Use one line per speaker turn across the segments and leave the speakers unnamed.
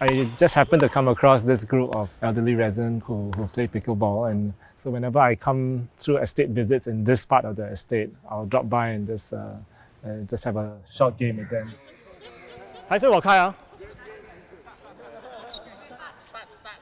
I just happened to come across this group of elderly residents who play pickleball, and so whenever I come through estate visits in this part of the estate, I'll drop by and just have a short game with them. 还是我开啊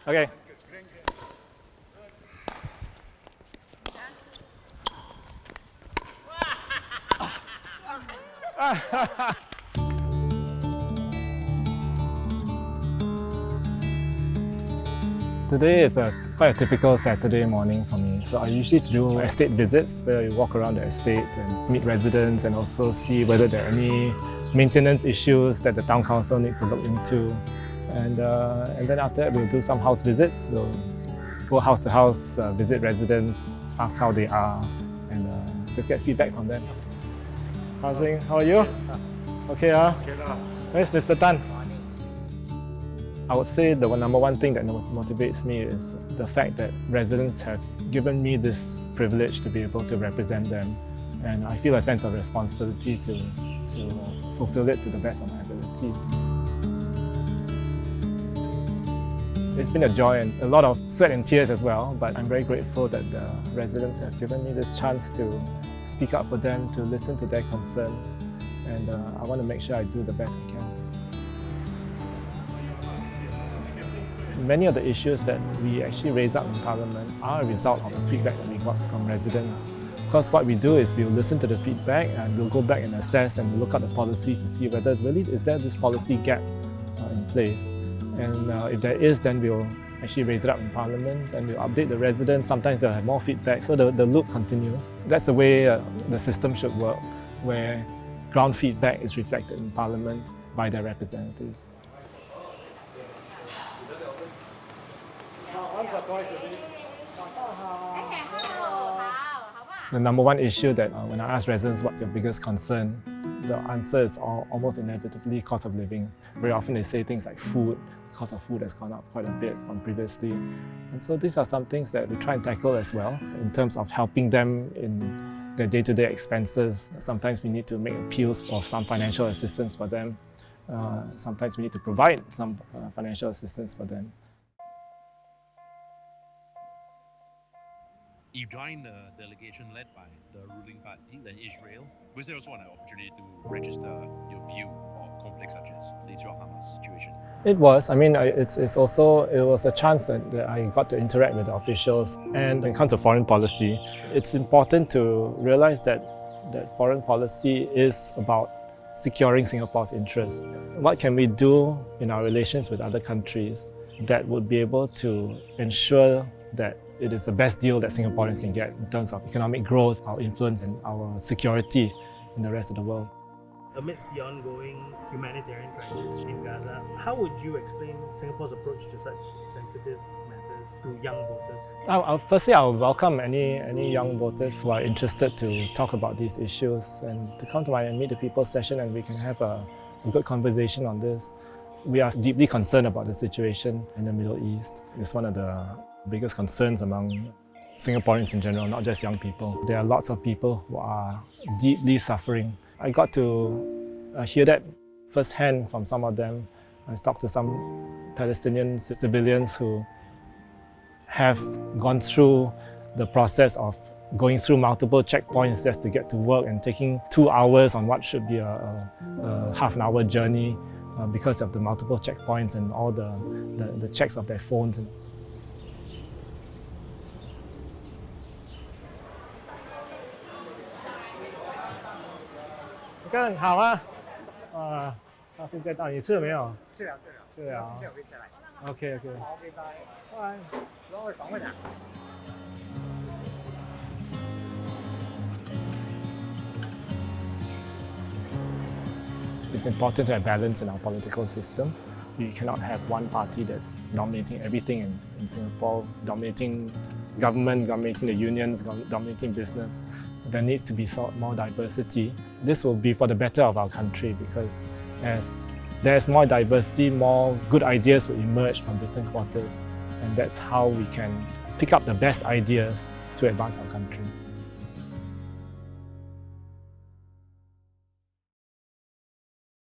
？OK。Today is quite a typical Saturday morning for me. So I usually do estate visits where you walk around the estate and meet residents and also see whether there are any maintenance issues that the town council needs to look into. And then after that, we'll do some house visits. We'll go house to house, visit residents, ask how they are, and just get feedback from them. How are you? Okay, where's Mr. Tan? I would say the number one thing that motivates me is the fact that residents have given me this privilege to be able to represent them, and I feel a sense of responsibility to fulfill it to the best of my ability. It's been a joy and a lot of sweat and tears as well, but I'm very grateful that the residents have given me this chance to speak up for them, to listen to their concerns, and I want to make sure I do the best I can. Many of the issues that we actually raise up in Parliament are a result of the feedback that we got from residents. Because what we do is we'll listen to the feedback and we'll go back and assess and look at the policy to see whether really is there this policy gap in place. And if there is, then we'll actually raise it up in Parliament and we'll update the residents. Sometimes they'll have more feedback, so the loop continues. That's the way the system should work, where ground feedback is reflected in Parliament by their representatives. The number one issue that when I ask residents what's your biggest concern, the answer is almost inevitably cost of living. Very often they say things like food. The cost of food has gone up quite a bit from previously. And so these are some things that we try and tackle as well in terms of helping them in their day-to-day expenses. Sometimes we need to make appeals for some financial assistance for them. Sometimes we need to provide some financial assistance for them.
You joined the delegation led by the ruling party, then Israel. Was there also an opportunity to register your view on conflicts such as the Israel-Hamas situation?
It was. I mean, it was a chance that I got to interact with the officials. And when it comes to foreign policy, it's important to realize that foreign policy is about securing Singapore's interests. What can we do in our relations with other countries that would be able to ensure that it is the best deal that Singaporeans can get in terms of economic growth, our influence and our security in the rest of the world.
Amidst the ongoing humanitarian crisis in Gaza, how would you explain Singapore's approach to such sensitive matters to young voters?
Firstly, I would welcome any young voters who are interested to talk about these issues and to come to my Meet the People session and we can have a good conversation on this. We are deeply concerned about the situation in the Middle East. It's one of the biggest concerns among Singaporeans in general, not just young people. There are lots of people who are deeply suffering. I got to hear that firsthand from some of them. I talked to some Palestinian civilians who have gone through the process of going through multiple checkpoints just to get to work and taking 2 hours on what should be a half-an-hour journey because of the multiple checkpoints and all the checks of their phones. 哥，好啊！到现在到，你吃了没有？
吃了。
今天我可以下来。OK。
好，拜拜。拜。然后访问啊。
It's important to have balance in our political system. We cannot have one party that's dominating everything in Singapore, dominating government, dominating the unions, dominating business. There needs to be more diversity. This will be for the better of our country because as there's more diversity, more good ideas will emerge from different quarters. And that's how we can pick up the best ideas to advance our country.